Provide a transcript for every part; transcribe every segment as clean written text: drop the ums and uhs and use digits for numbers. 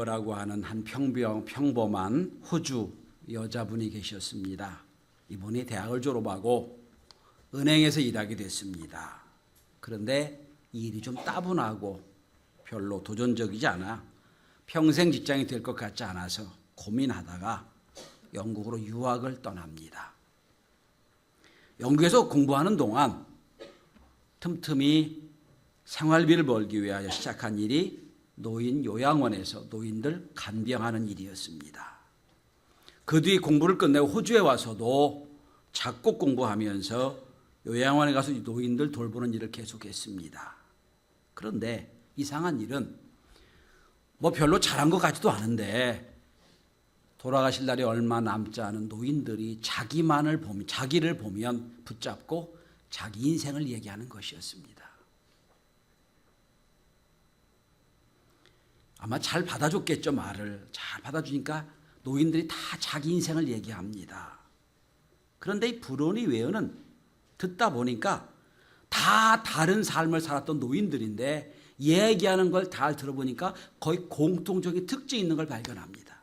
클레어라고 하는 한 평범한 호주 여자분이 계셨습니다. 이분이 대학을 졸업하고 은행에서 일하게 됐습니다. 그런데 일이 좀 따분하고 별로 도전적이지 않아 평생 직장이 될 것 같지 않아서 고민하다가 영국으로 유학을 떠납니다. 영국에서 공부하는 동안 틈틈이 생활비를 벌기 위하여 시작한 일이 노인 요양원에서 노인들 간병하는 일이었습니다. 그 뒤 공부를 끝내고 호주에 와서도 작곡 공부하면서 요양원에 가서 노인들 돌보는 일을 계속했습니다. 그런데 이상한 일은 별로 잘한 것 같지도 않은데 돌아가실 날이 얼마 남지 않은 노인들이 자기를 보면 붙잡고 자기 인생을 얘기하는 것이었습니다. 아마 잘 받아줬겠죠. 말을 잘 받아주니까 노인들이 다 자기 인생을 얘기합니다. 그런데 이 브로니 웨어는 듣다 보니까 다 다른 삶을 살았던 노인들인데 얘기하는 걸 다 들어보니까 거의 공통적인 특징이 있는 걸 발견합니다.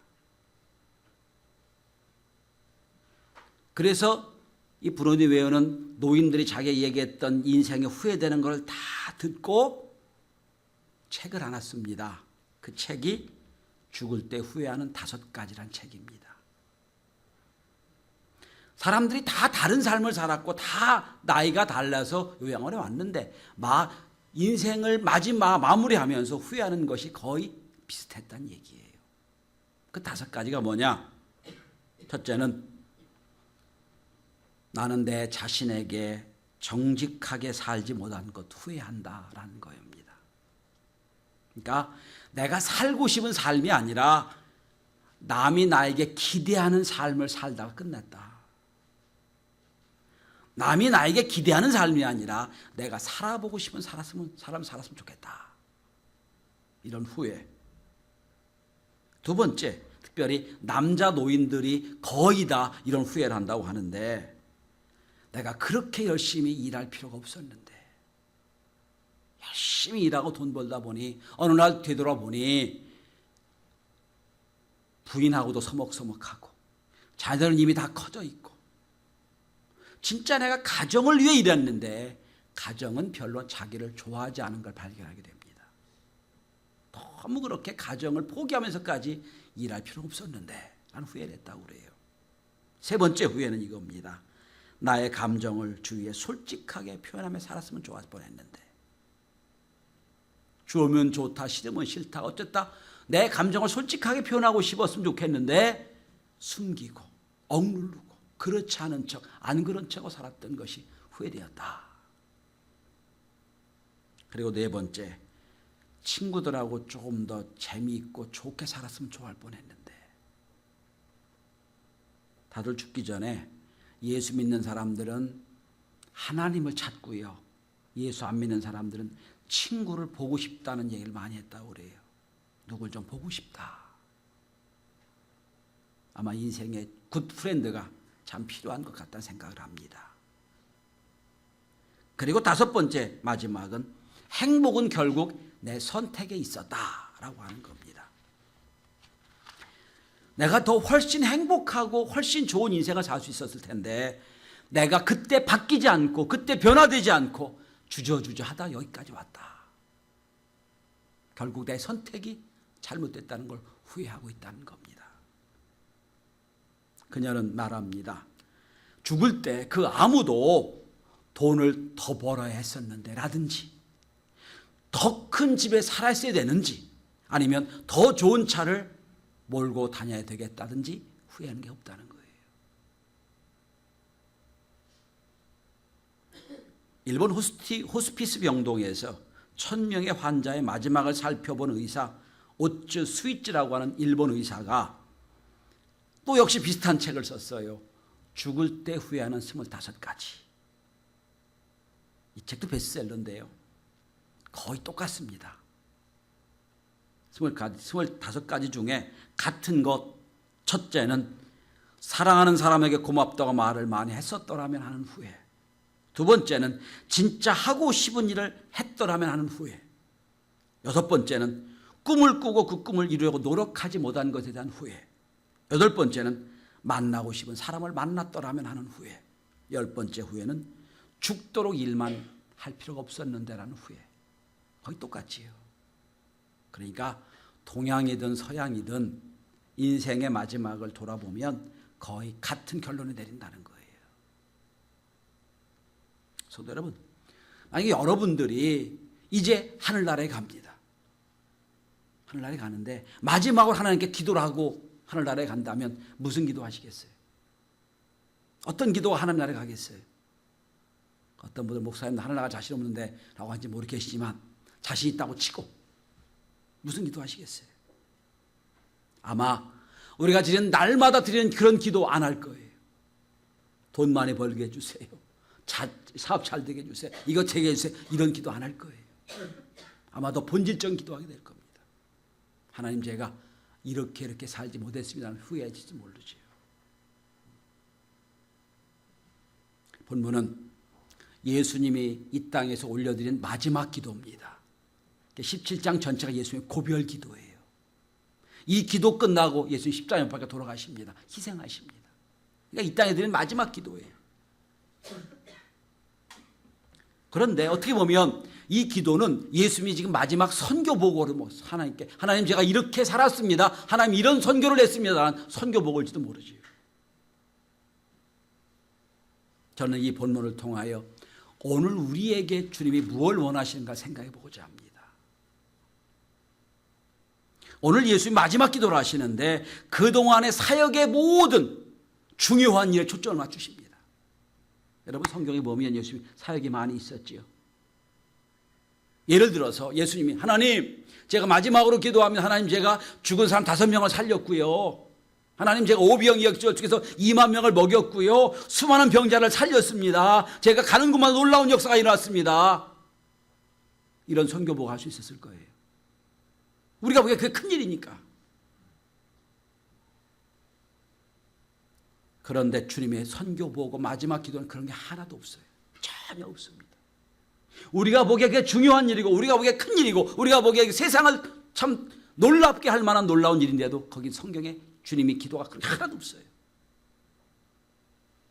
그래서 이 브로니 웨어는 노인들이 자기가 얘기했던 인생에 후회되는 걸 다 듣고 책을 하나 씁니다. 그 책이 죽을 때 후회하는 5가지란 책입니다. 사람들이 다 다른 삶을 살았고 다 나이가 달라서 요양원에 왔는데 인생을 마무리하면서 후회하는 것이 거의 비슷했다는 얘기예요. 그 5가지가 뭐냐? 첫째는 나는 내 자신에게 정직하게 살지 못한 것 후회한다라는 거입니다. 그러니까 내가 살고 싶은 삶이 아니라 남이 나에게 기대하는 삶을 살다가 끝났다. 남이 나에게 기대하는 삶이 아니라 내가 살아보고 싶은 사람 살았으면 좋겠다. 이런 후회. 두 번째, 특별히 남자 노인들이 거의 다 이런 후회를 한다고 하는데 내가 그렇게 열심히 일할 필요가 없었는데 열심히 일하고 돈 벌다 보니 어느 날 되돌아보니 부인하고도 서먹서먹하고 자녀들은 이미 다 커져 있고 진짜 내가 가정을 위해 일했는데 가정은 별로 자기를 좋아하지 않은 걸 발견하게 됩니다. 너무 그렇게 가정을 포기하면서까지 일할 필요가 없었는데 라는 후회를 했다고 그래요. 세 번째 후회는 이겁니다. 나의 감정을 주위에 솔직하게 표현하며 살았으면 좋았을 뻔했는데 좋으면 좋다, 싫으면 싫다, 어쨌다 내 감정을 솔직하게 표현하고 싶었으면 좋겠는데 숨기고 억누르고 그렇지 않은 척, 안 그런 척하고 살았던 것이 후회되었다. 그리고 네 번째, 친구들하고 조금 더 재미있고 좋게 살았으면 좋을 뻔했는데 다들 죽기 전에 예수 믿는 사람들은 하나님을 찾고요. 예수 안 믿는 사람들은 친구를 보고 싶다는 얘기를 많이 했다고 그래요. 누굴 좀 보고 싶다. 아마 인생의 굿 프렌드가 참 필요한 것 같다는 생각을 합니다. 그리고 5번째 마지막은 행복은 결국 내 선택에 있었다라고 하는 겁니다. 내가 더 훨씬 행복하고 훨씬 좋은 인생을 살 수 있었을 텐데 내가 그때 바뀌지 않고 그때 변화되지 않고 주저주저 하다 여기까지 왔다. 결국 내 선택이 잘못됐다는 걸 후회하고 있다는 겁니다. 그녀는 말합니다. 죽을 때 그 아무도 돈을 더 벌어야 했었는데 라든지 더 큰 집에 살았어야 되는지 아니면 더 좋은 차를 몰고 다녀야 되겠다든지 후회하는 게 없다는 거예요. 일본 호스피스 병동에서 1000명의 환자의 마지막을 살펴본 의사 오츠 스위츠라고 하는 일본 의사가 또 역시 비슷한 책을 썼어요. 죽을 때 후회하는 25가지. 이 책도 베스트셀러인데요. 거의 똑같습니다. 25가지 중에 같은 것. 첫째는 사랑하는 사람에게 고맙다고 말을 많이 했었더라면 하는 후회. 두 번째는 진짜 하고 싶은 일을 했더라면 하는 후회. 6번째는 꿈을 꾸고 그 꿈을 이루려고 노력하지 못한 것에 대한 후회. 8번째는 만나고 싶은 사람을 만났더라면 하는 후회. 10번째 후회는 죽도록 일만 할 필요가 없었는데라는 후회. 거의 똑같지요. 그러니까 동양이든 서양이든 인생의 마지막을 돌아보면 거의 같은 결론을 내린다는 거예요. 성도 여러분, 만약에 여러분들이 이제 하늘나라에 갑니다. 하늘나라에 가는데 마지막으로 하나님께 기도를 하고 하늘나라에 간다면 무슨 기도 하시겠어요? 어떤 기도가 하늘나라에 가겠어요? 어떤 분들 목사님 하늘나라 자신 없는데 라고 하는지 모르겠지만 자신 있다고 치고 무슨 기도 하시겠어요? 아마 우리가 드리는 날마다 드리는 그런 기도 안 할 거예요. 돈 많이 벌게 해주세요. 사업 잘 되게 해주세요. 이거 되게 해주세요. 이런 기도 안 할 거예요. 아마 더 본질적인 기도하게 될 겁니다. 하나님 제가 이렇게 살지 못했습니다. 후회하실지 모르죠. 본문은 예수님이 이 땅에서 올려드린 마지막 기도입니다. 17장 전체가 예수님의 고별 기도예요. 이 기도 끝나고 예수님 십자가에 못 박혀 돌아가십니다. 희생하십니다. 그러니까 이 땅에 드린 마지막 기도예요. 그런데 어떻게 보면 이 기도는 예수님이 지금 마지막 선교 보고를 하나님께 하나님 제가 이렇게 살았습니다. 하나님 이런 선교를 했습니다라는 선교 보고일지도 모르지요. 저는 이 본문을 통하여 오늘 우리에게 주님이 무엇을 원하시는가 생각해 보고자 합니다. 오늘 예수님 마지막 기도를 하시는데 그동안의 사역의 모든 중요한 일에 초점을 맞추십니다. 여러분 성경에 보면 예수님 사역이 많이 있었지요. 예를 들어서 예수님이 하나님 제가 마지막으로 기도하면 하나님 제가 죽은 사람 5명을 살렸고요. 하나님 제가 오병 이어서 2만 명을 먹였고요. 수많은 병자를 살렸습니다. 제가 가는 곳마다 놀라운 역사가 일어났습니다. 이런 선교보고 할 수 있었을 거예요. 우리가 보기에 그게 큰일이니까. 그런데 주님의 선교보고 마지막 기도는 그런 게 하나도 없어요. 전혀 없습니다. 우리가 보기에 그게 중요한 일이고 우리가 보기에 큰일이고 우리가 보기에 세상을 참 놀랍게 할 만한 놀라운 일인데도 거기 성경에 주님이 기도가 그런 게 하나도 없어요.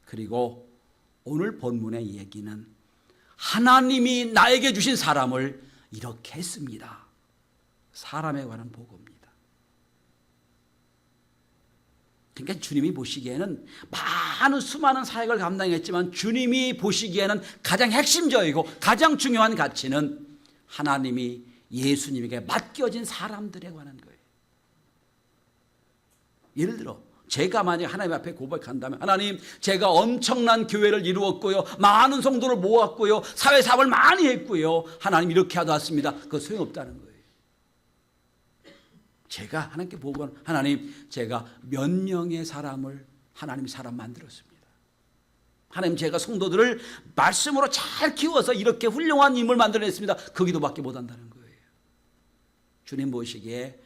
그리고 오늘 본문의 얘기는 하나님이 나에게 주신 사람을 이렇게 했습니다. 사람에 관한 보고입니다. 그러니까 주님이 보시기에는 많은 수많은 사역을 감당했지만 주님이 보시기에는 가장 핵심적이고 가장 중요한 가치는 하나님이 예수님에게 맡겨진 사람들에 관한 거예요. 예를 들어 제가 만약 하나님 앞에 고백한다면 하나님 제가 엄청난 교회를 이루었고요. 많은 성도를 모았고요. 사회사업을 많이 했고요. 하나님 이렇게 하다 왔습니다. 그거 소용없다는 거예요. 제가 하나님께 보고는 하나님 제가 몇 명의 사람을 하나님이 사람 만들었습니다. 하나님 제가 성도들을 말씀으로 잘 키워서 이렇게 훌륭한 인물 만들어냈습니다. 그 기도밖에 못한다는 거예요. 주님 보시기에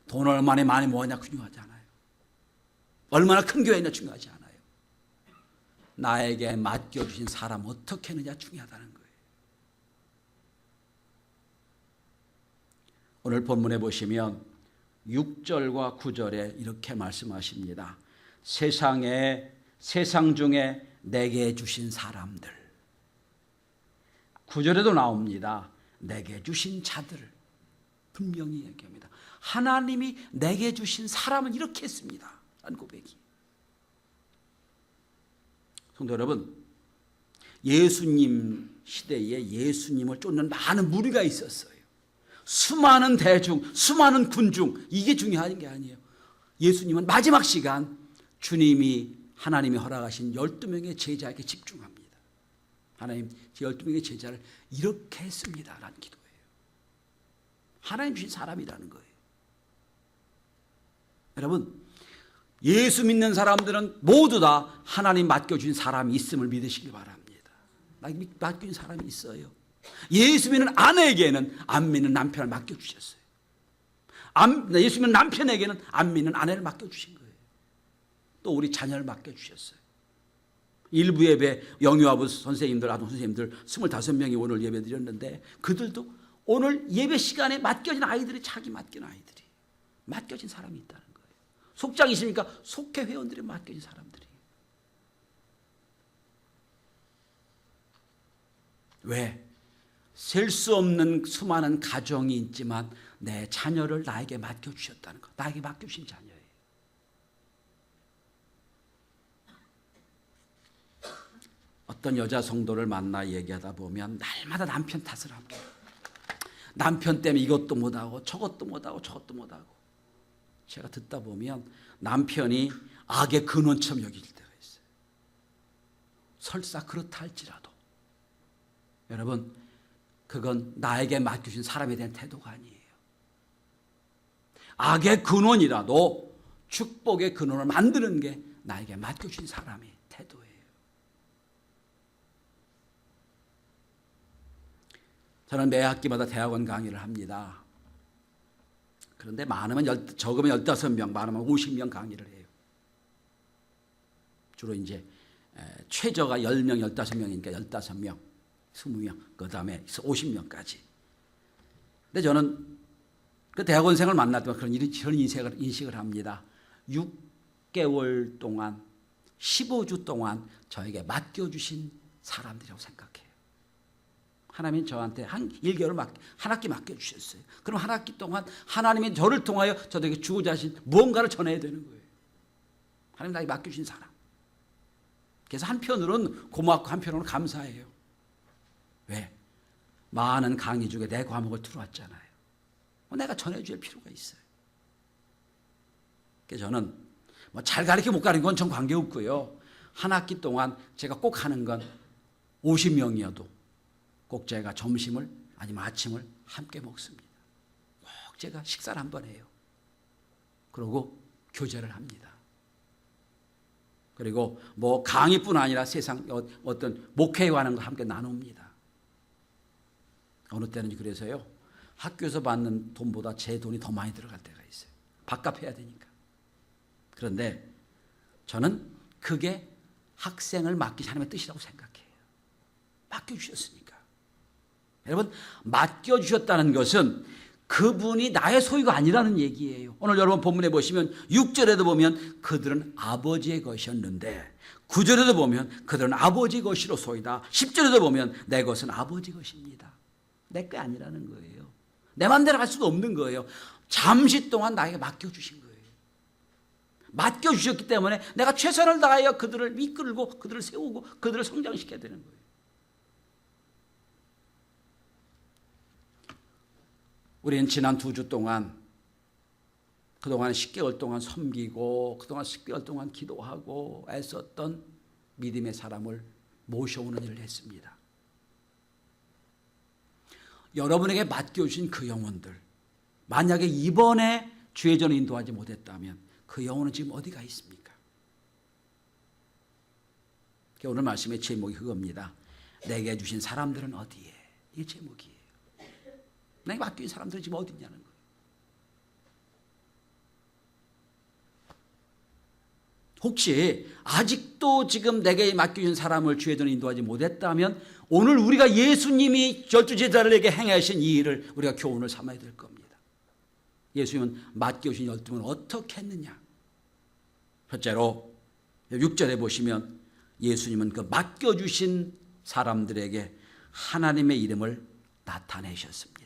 돈 얼마나 많이 모았냐 중요하지 않아요. 얼마나 큰 교회냐 중요하지 않아요. 나에게 맡겨주신 사람 어떻게 했느냐 중요하다는 거예요. 오늘 본문에 보시면 6절과 9절에 이렇게 말씀하십니다. 세상 중에 내게 주신 사람들. 9절에도 나옵니다. 내게 주신 자들을 분명히 얘기합니다. 하나님이 내게 주신 사람은 이렇게 했습니다. 라는 고백이. 성도 여러분, 예수님 시대에 예수님을 쫓는 많은 무리가 있었어요. 수많은 대중, 수많은 군중, 이게 중요한 게 아니에요. 예수님은 마지막 시간 주님이 하나님이 허락하신 12명의 제자에게 집중합니다. 하나님, 12명의 제자를 이렇게 했습니다. 라는 기도예요. 하나님 주신 사람이라는 거예요. 여러분, 예수 믿는 사람들은 모두 다 하나님 맡겨주신 사람이 있음을 믿으시기 바랍니다. 맡겨준 사람이 있어요. 예수 믿는 아내에게는 안 믿는 남편을 맡겨주셨어요. 예수 믿는 남편에게는 안 믿는 아내를 맡겨주신 거예요. 또 우리 자녀를 맡겨주셨어요. 일부 예배 영유아부 선생님들, 아동 선생님들 25명이 오늘 예배 드렸는데 그들도 오늘 예배 시간에 맡겨진 아이들이 자기 맡긴 아이들이 맡겨진 사람이 있다는 거예요. 속장이십니까? 속회 회원들이 맡겨진 사람들이. 왜? 셀 수 없는 수많은 가정이 있지만 내 자녀를 나에게 맡겨주셨다는 것. 나에게 맡겨주신 자녀예요. 어떤 여자 성도를 만나 얘기하다 보면 날마다 남편 탓을 합니다. 남편 때문에 이것도 못하고 저것도 못하고 저것도 못하고. 제가 듣다 보면 남편이 악의 근원처럼 여길 때가 있어요. 설사 그렇다 할지라도 여러분, 그건 나에게 맡겨진 사람에 대한 태도가 아니에요. 악의 근원이라도 축복의 근원을 만드는 게 나에게 맡겨진 사람의 태도예요. 저는 매 학기마다 대학원 강의를 합니다. 그런데 적으면 15명, 많으면 50명 강의를 해요. 주로 이제 최저가 10명, 15명이니까 15명, 20명, 그 다음에 50명까지. 근데 저는 그 대학원생을 만날 때마다 그런 인식을 합니다. 6개월 동안, 15주 동안 저에게 맡겨주신 사람들이라고 생각해요. 하나님이 저한테 한 1개월 한 학기 맡겨주셨어요. 그럼 한 학기 동안 하나님이 저를 통하여 저에게 주고자 하신 무언가를 전해야 되는 거예요. 하나님 나에게 맡겨주신 사람. 그래서 한편으로는 고맙고 한편으로는 감사해요. 왜? 많은 강의 중에 내 과목을 들어왔잖아요. 내가 전해줄 필요가 있어요. 그래서 저는 잘 가르쳐 못 가르치는 건 전 관계없고요. 한 학기 동안 제가 꼭 하는 건 50명이어도 꼭 제가 점심을 아니면 아침을 함께 먹습니다. 꼭 제가 식사를 한번 해요. 그리고 교제를 합니다. 그리고 강의뿐 아니라 세상 어떤 목회에 관한 거 함께 나눕니다. 어느 때는 그래서요, 학교에서 받는 돈보다 제 돈이 더 많이 들어갈 때가 있어요. 밥값 해야 되니까. 그런데 저는 그게 학생을 맡기신 하나님의 뜻이라고 생각해요. 맡겨주셨으니까. 여러분, 맡겨주셨다는 것은 그분이 나의 소유가 아니라는 얘기예요. 오늘 여러분 본문에 보시면 6절에도 보면 그들은 아버지의 것이었는데 9절에도 보면 그들은 아버지 것이로 소이다. 10절에도 보면 내 것은 아버지 것입니다. 내 게 아니라는 거예요. 내 마음대로 할 수도 없는 거예요. 잠시 동안 나에게 맡겨주신 거예요. 맡겨주셨기 때문에 내가 최선을 다하여 그들을 이끌고 그들을 세우고 그들을 성장시켜야 되는 거예요. 우리는 지난 2주 동안 그동안 10개월 동안 섬기고 그동안 10개월 동안 기도하고 애썼던 믿음의 사람을 모셔오는 일을 했습니다. 여러분에게 맡겨주신 그 영혼들, 만약에 이번에 주의 전을 인도하지 못했다면 그 영혼은 지금 어디가 있습니까? 오늘 말씀의 제목이 그겁니다. 내게 주신 사람들은 어디에? 이게 제목이에요. 내게 맡겨진 사람들은 지금 어디 있냐는 거예요. 혹시 아직도 지금 내게 맡겨진 사람을 주의 전에 인도하지 못했다면 오늘 우리가 예수님이 12제자들에게 행하신 이 일을 우리가 교훈을 삼아야 될 겁니다. 예수님은 맡겨주신 12명을 어떻게 했느냐. 첫째로 6절에 보시면 예수님은 그 맡겨주신 사람들에게 하나님의 이름을 나타내셨습니다.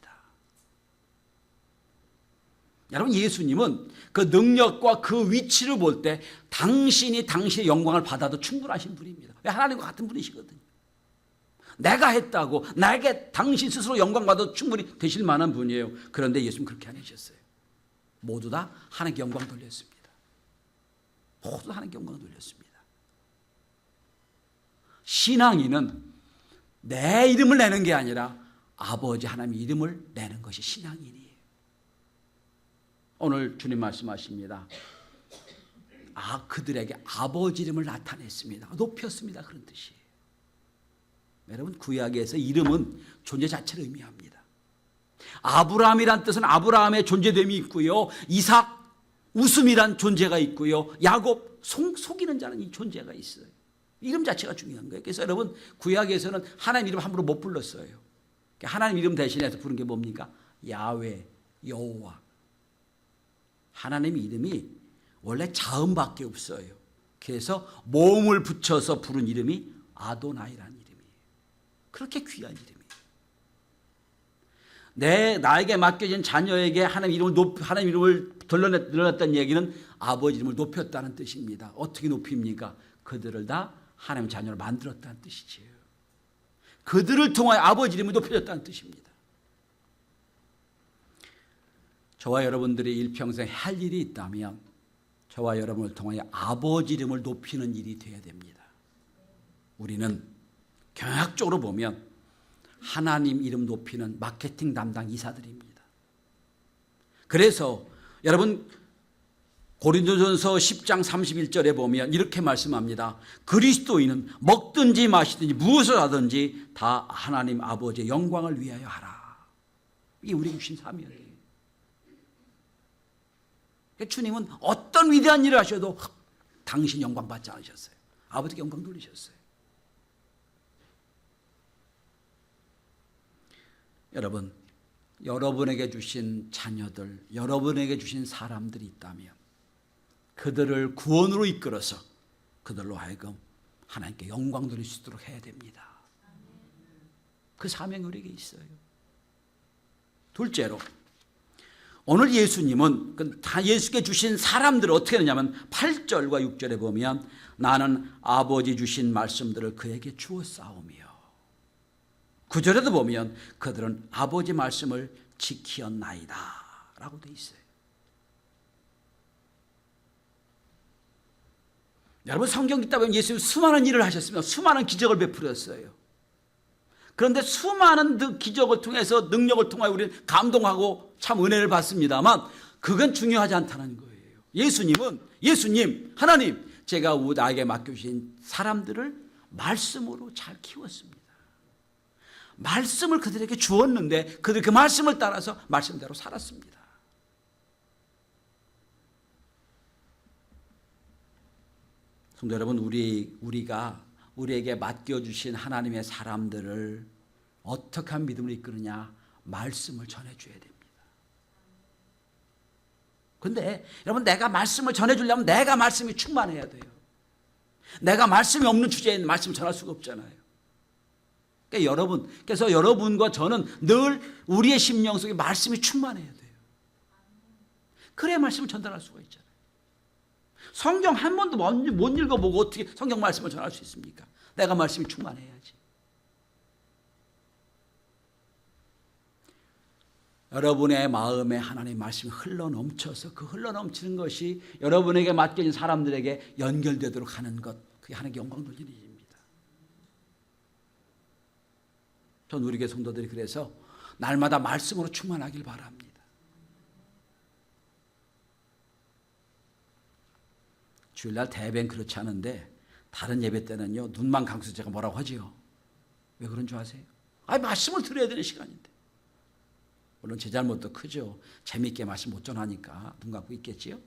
여러분, 예수님은 그 능력과 그 위치를 볼 때 당신이 당신의 영광을 받아도 충분하신 분입니다. 왜? 하나님과 같은 분이시거든요. 내가 했다고 나에게 당신 스스로 영광 받아도 충분히 되실 만한 분이에요. 그런데 예수님 그렇게 안 하셨어요. 모두 다 하나님께 영광 돌렸습니다. 모두 다 하나님께 영광 돌렸습니다. 신앙인은 내 이름을 내는 게 아니라 아버지 하나님의 이름을 내는 것이 신앙인이에요. 오늘 주님 말씀하십니다. 그들에게 아버지 이름을 나타냈습니다. 높였습니다. 그런 뜻이에요. 여러분, 구약에서 이름은 존재 자체를 의미합니다. 아브라함이란 뜻은 아브라함의 존재됨이 있고요. 이삭, 웃음이란 존재가 있고요. 야곱, 속이는 자는 이 존재가 있어요. 이름 자체가 중요한 거예요. 그래서 여러분, 구약에서는 하나님 이름 함부로 못 불렀어요. 하나님 이름 대신해서 부른 게 뭡니까? 야훼, 여호와. 하나님 이름이 원래 자음밖에 없어요. 그래서 모음을 붙여서 부른 이름이 아도나이라는 이름이에요. 그렇게 귀한 이름이에요. 나에게 맡겨진 자녀에게 하나님 이름을 드러냈다는 얘기는 아버지 이름을 높였다는 뜻입니다. 어떻게 높입니까? 그들을 다 하나님 자녀를 만들었다는 뜻이지요. 그들을 통하여 아버지 이름이 높여졌다는 뜻입니다. 저와 여러분들이 일평생 할 일이 있다면 저와 여러분을 통하여 아버지 이름을 높이는 일이 되어야 됩니다. 우리는 경영학적으로 보면 하나님 이름 높이는 마케팅 담당 이사들입니다. 그래서 여러분 고린도전서 10장 31절에 보면 이렇게 말씀합니다. 그리스도인은 먹든지 마시든지 무엇을 하든지 다 하나님 아버지의 영광을 위하여 하라. 이게 우리에게 주신 사명이에요. 주님은 어떤 위대한 일을 하셔도 당신 영광 받지 않으셨어요. 아버지께 영광 돌리셨어요. 여러분, 여러분에게 주신 자녀들, 여러분에게 주신 사람들이 있다면 그들을 구원으로 이끌어서 그들로 하여금 하나님께 영광 돌릴 수 있도록 해야 됩니다. 그 사명이 우리에게 있어요. 둘째로, 오늘 예수님은 다 예수께 주신 사람들을 어떻게 하느냐면 8절과 6절에 보면 나는 아버지 주신 말씀들을 그에게 주었사오며 9절에도 보면 그들은 아버지 말씀을 지키었나이다 라고 되어 있어요. 여러분 성경 읽다 보면 예수님 수많은 일을 하셨습니다. 수많은 기적을 베풀었어요. 그런데 수많은 기적을 통해서 능력을 통하여 우리는 감동하고 참 은혜를 받습니다만 그건 중요하지 않다는 거예요. 예수님, 하나님 제가 나에게 맡겨주신 사람들을 말씀으로 잘 키웠습니다. 말씀을 그들에게 주었는데 그들 그 말씀을 따라서 말씀대로 살았습니다. 성도 여러분, 우리가 우리에게 맡겨주신 하나님의 사람들을 어떻게 하면 믿음으로 이끄느냐? 말씀을 전해줘야 됩니다. 그런데 여러분 내가 말씀을 전해주려면 내가 말씀이 충만해야 돼요. 내가 말씀이 없는 주제에 말씀 전할 수가 없잖아요. 그래서 여러분과 저는 늘 우리의 심령 속에 말씀이 충만해야 돼요. 그래야 말씀을 전달할 수가 있잖아요. 성경 한 번도 못 읽어보고 어떻게 성경 말씀을 전할 수 있습니까? 내가 말씀이 충만해야지. 여러분의 마음에 하나님의 말씀이 흘러넘쳐서 그 흘러넘치는 것이 여러분에게 맡겨진 사람들에게 연결되도록 하는 것, 그게 하나님께 영광 돌리는 일입니다. 전 우리 교회 성도들이 그래서 날마다 말씀으로 충만하길 바랍니다. 주일날 대변 그렇지 않은데 다른 예배 때는요 눈만 감고서 제가 뭐라고 하지요? 왜 그런 줄 아세요? 말씀을 들어야 되는 시간인데. 물론 제 잘못도 크죠. 재미있게 말씀 못 전하니까 눈 감고 있겠지요.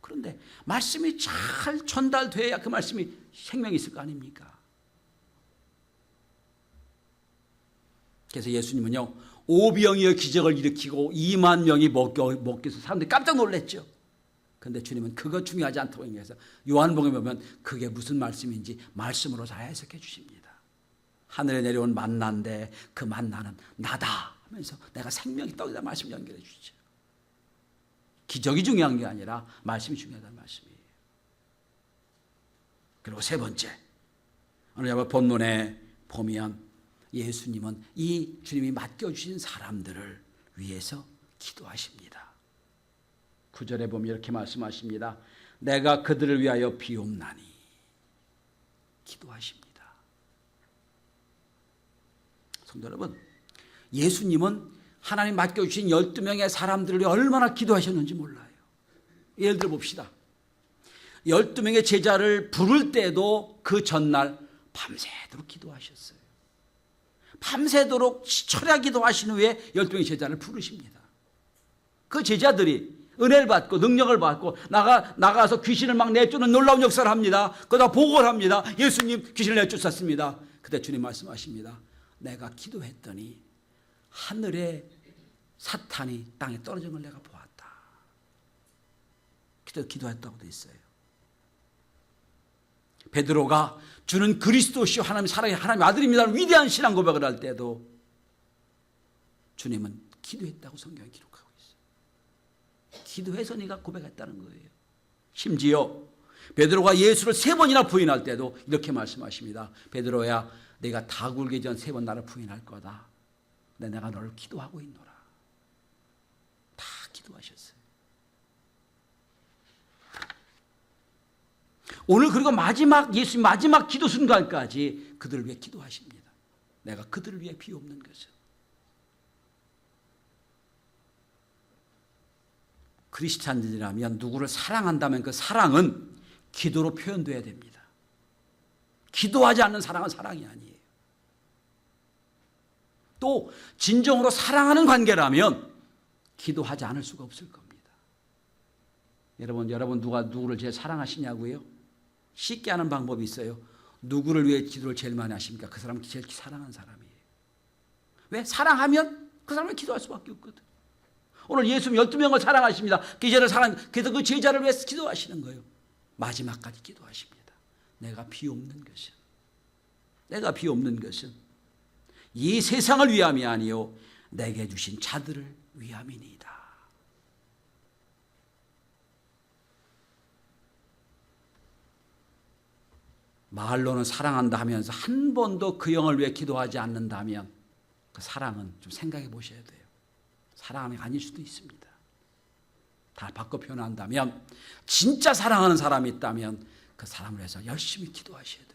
그런데 말씀이 잘 전달돼야 그 말씀이 생명이 있을 거 아닙니까? 그래서 예수님은요 5병이의 기적을 일으키고 2만 명이 먹겨서 사람들이 깜짝 놀랐죠. 그런데 주님은 그거 중요하지 않다고 얘기해서 요한복음에 보면 그게 무슨 말씀인지 말씀으로 잘 해석해 주십니다. 하늘에 내려온 만나인데 그 만나는 나다 하면서 내가 생명이 떡이다 말씀 연결해 주시죠. 기적이 중요한 게 아니라 말씀이 중요하다는 말씀이에요. 그리고 세 번째, 오늘 본문에 보면 예수님은 이 주님이 맡겨주신 사람들을 위해서 기도하십니다. 9절에 보면 이렇게 말씀하십니다. 내가 그들을 위하여 비옵나니. 기도하십니다. 성도 여러분, 예수님은 하나님 맡겨주신 12명의 사람들을 얼마나 기도하셨는지 몰라요. 예를 들어 봅시다. 12명의 제자를 부를 때도 그 전날 밤새도록 기도하셨어요. 밤새도록 철야 기도하신 후에 12명의 제자를 부르십니다. 그 제자들이 은혜를 받고 능력을 받고 나가서 귀신을 막 내쫓는 놀라운 역사를 합니다. 그러다 보고를 합니다. 예수님 귀신을 내쫓았습니다. 그때 주님 말씀하십니다. 내가 기도했더니 하늘에 사탄이 땅에 떨어진 걸 내가 보았다. 기도했다고 돼 있어요. 베드로가 주는 그리스도시요 하나님 사랑의 하나님의 아들입니다 위대한 신앙 고백을 할 때도 주님은 기도했다고 성경에 기록하고 있어요. 기도해서 네가 고백했다는 거예요. 심지어 베드로가 예수를 3번이나 부인할 때도 이렇게 말씀하십니다. 베드로야, 내가 다 굴기 전 3번 나를 부인할 거다. 근데 내가 너를 기도하고 있노라. 다 기도하셨어요. 오늘 그리고 예수님 마지막 기도 순간까지 그들을 위해 기도하십니다. 내가 그들을 위해 비옵는 것은. 크리스찬들이라면 누구를 사랑한다면 그 사랑은 기도로 표현돼야 됩니다. 기도하지 않는 사랑은 사랑이 아니에요. 또 진정으로 사랑하는 관계라면 기도하지 않을 수가 없을 겁니다. 여러분 누가 누구를 제일 사랑하시냐고요? 쉽게 하는 방법이 있어요. 누구를 위해 기도를 제일 많이 하십니까? 그 사람이 제일 사랑하는 사람이에요. 왜? 사랑하면 그 사람을 기도할 수밖에 없거든. 오늘 예수님 12명을 사랑하십니다. 그래서 그 제자를 위해서 기도하시는 거예요. 마지막까지 기도하십니다. 내가 비옵는 것은 이 세상을 위함이 아니요 내게 주신 자들을 위함이니이다. 말로는 사랑한다 하면서 한 번도 그 영을 위해 기도하지 않는다면 그 사랑은 좀 생각해 보셔야 돼요. 사랑이 아닐 수도 있습니다. 다 바꿔 표현한다면 진짜 사랑하는 사람이 있다면 그 사람을 위해서 열심히 기도하셔야 돼요.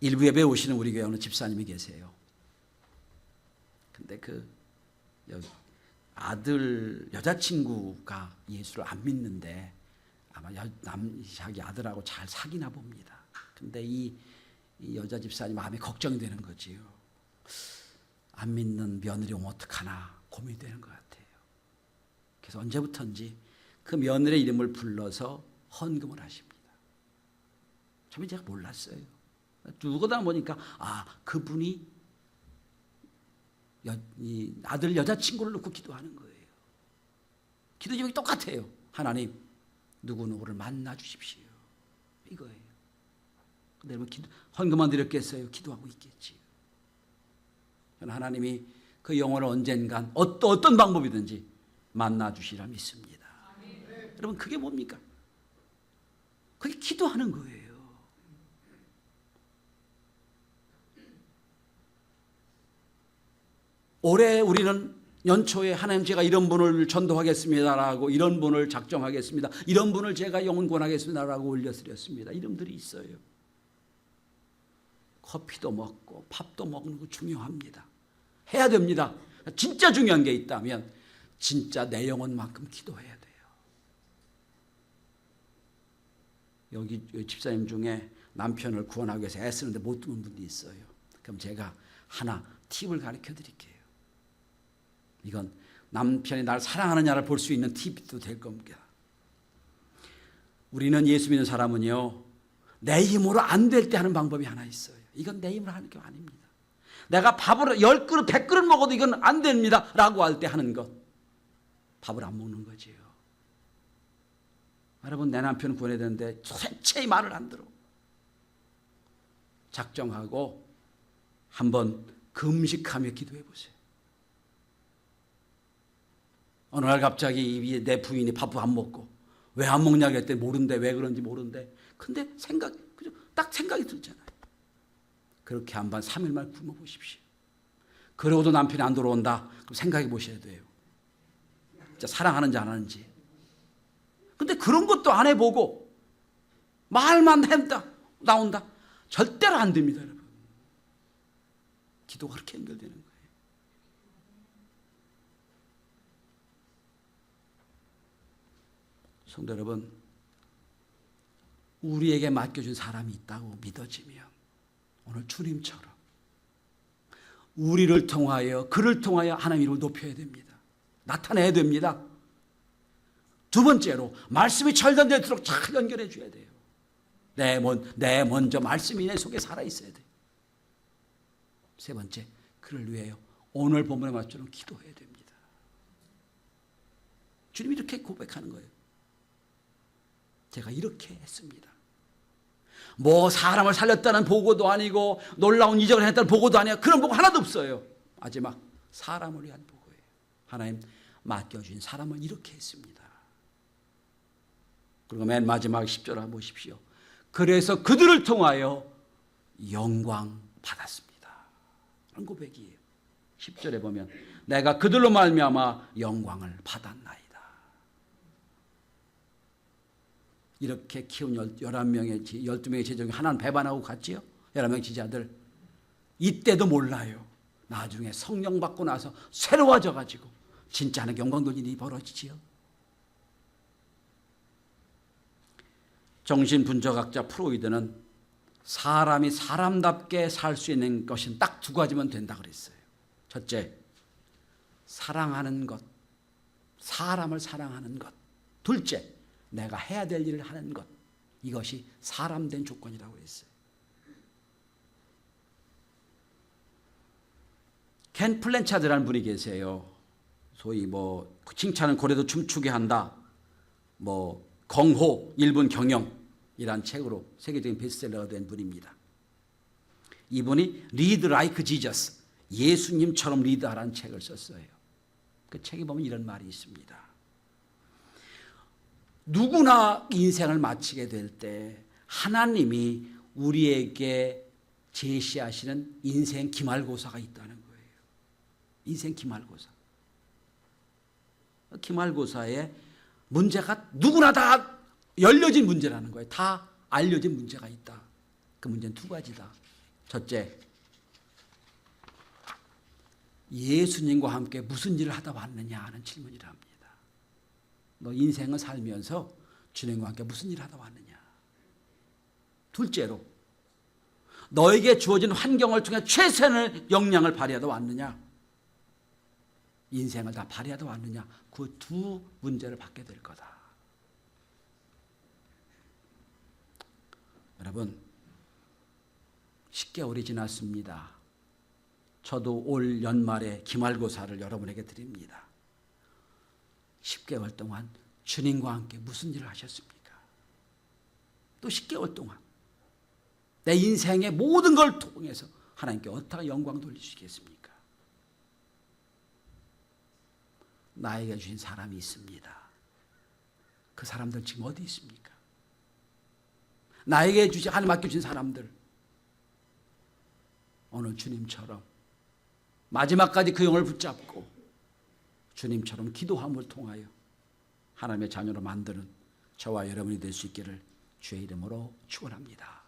일부 예배 오시는 우리 교회 어느 집사님이 계세요. 근데 그 여자친구가 예수를 안 믿는데 아마 자기 아들하고 잘 사귀나 봅니다. 근데 이 여자 집사님 마음이 걱정이 되는 거지요. 안 믿는 며느리 오면 어떡하나 고민이 되는 것 같아요. 그래서 언제부턴지 그 며느리의 이름을 불러서 헌금을 하십니다. 처음에 제가 몰랐어요. 누구다 보니까 그분이 이 아들 여자친구를 놓고 기도하는 거예요. 기도 제목이 똑같아요. 하나님 누구누구를 만나 주십시오. 이거예요. 근데 뭐 헌금만 드렸겠어요? 기도하고 있겠지. 저는 하나님이 그 영혼을 언젠간 어떤 방법이든지 만나 주시리라 믿습니다. 여러분 그게 뭡니까? 그게 기도하는 거예요. 올해 우리는 연초에 하나님 제가 이런 분을 전도하겠습니다라고 이런 분을 작정하겠습니다. 이런 분을 제가 영혼 권하겠습니다라고 올려드렸습니다. 이름들이 있어요. 커피도 먹고 밥도 먹는 거 중요합니다. 해야 됩니다. 진짜 중요한 게 있다면 진짜 내 영혼만큼 기도해야 돼요. 여기 집사님 중에 남편을 구원하기 위해서 애쓰는데 못 듣는 분도 있어요. 그럼 제가 하나 팁을 가르쳐 드릴게요. 이건 남편이 나를 사랑하느냐를 볼 수 있는 팁도 될 겁니다. 우리는 예수 믿는 사람은요, 내 힘으로 안 될 때 하는 방법이 하나 있어요. 이건 내 힘으로 하는 게 아닙니다. 내가 밥을 10그릇, 100그릇 먹어도 이건 안 됩니다 라고 할 때 하는 것, 밥을 안 먹는 거지요. 여러분 내 남편 구원해야 되는데 도대체 말을 안 들어. 작정하고 한번 금식하며 기도해 보세요. 어느 날 갑자기 내 부인이 밥 안 먹고 왜 안 먹냐고 했더니 모른대. 왜 그런지 모른대. 근데 딱 생각이 들잖아요. 그렇게 한번 3일만 굶어 보십시오. 그러고도 남편이 안 돌아온다. 그럼 생각해 보셔야 돼요. 진짜 사랑하는지 안 하는지. 근데 그런 것도 안 해보고 말만 나온다. 절대로 안 됩니다, 여러분. 기도가 그렇게 연결되는 거예요. 성도 여러분, 우리에게 맡겨준 사람이 있다고 믿어지면 오늘 주님처럼 우리를 통하여 그를 통하여 하나님 이름을 높여야 됩니다. 나타내야 됩니다. 두 번째로 말씀이 절단되도록 잘 연결해 줘야 돼요. 내 먼저 말씀이 내 속에 살아있어야 돼요. 세 번째, 그를 위하여 오늘 본문의 말처럼 기도해야 됩니다. 주님이 이렇게 고백하는 거예요. 제가 이렇게 했습니다. 뭐 사람을 살렸다는 보고도 아니고 놀라운 이적을 했다는 보고도 아니야. 그런 보고 하나도 없어요. 마지막 사람을 위한 보고예요. 하나님 맡겨주신 사람을 이렇게 했습니다. 그리고 맨 마지막 10절 한번 보십시오. 그래서 그들을 통하여 영광 받았습니다. 그런 고백이에요. 10절에 보면 내가 그들로 말미암아 영광을 받았나이다. 이렇게 키운 11명의 12명의 제자 중에 하나는 배반하고 갔지요. 11명의 제자들. 이때도 몰라요. 나중에 성령 받고 나서 새로워져 가지고 진짜 하는 영광 돌리는 일이 벌어지지요. 정신분석학자 프로이드는 사람이 사람답게 살 수 있는 것은 딱 두 가지면 된다 그랬어요. 첫째, 사랑하는 것, 사람을 사랑하는 것. 둘째, 내가 해야 될 일을 하는 것. 이것이 사람된 조건이라고 했어요. 켄 플랜차드라는 분이 계세요. 소위 뭐 칭찬은 고래도 춤추게 한다. 뭐 경호, 일본 경영이란 책으로 세계적인 베스트셀러가 된 분입니다. 이분이 리드 라이크 지저스, 예수님처럼 리드하라는 책을 썼어요. 그 책에 보면 이런 말이 있습니다. 누구나 인생을 마치게 될 때 하나님이 우리에게 제시하시는 인생 기말고사가 있다는 거예요. 인생 기말고사. 기말고사에 문제가 누구나 다 열려진 문제라는 거예요. 다 알려진 문제가 있다. 그 문제는 두 가지다. 첫째, 예수님과 함께 무슨 일을 하다 왔느냐 하는 질문이라 합니다. 너 인생을 살면서 주님과 함께 무슨 일을 하다 왔느냐. 둘째로, 너에게 주어진 환경을 통해 최선의 역량을 발휘하다 왔느냐. 인생을 다 발휘하다 왔느냐. 그 두 문제를 받게 될 거다. 여러분, 10개월이 지났습니다. 저도 올 연말에 기말고사를 여러분에게 드립니다. 10개월 동안 주님과 함께 무슨 일을 하셨습니까? 또 10개월 동안 내 인생의 모든 걸 통해서 하나님께 어떻게 영광 돌리시겠습니까? 나에게 주신 사람이 있습니다. 그 사람들 지금 어디 있습니까? 나에게 주신, 하나님 맡겨주신 사람들, 오늘 주님처럼 마지막까지 그 영을 붙잡고 주님처럼 기도함을 통하여 하나님의 자녀로 만드는 저와 여러분이 될 수 있기를 주의 이름으로 축원합니다.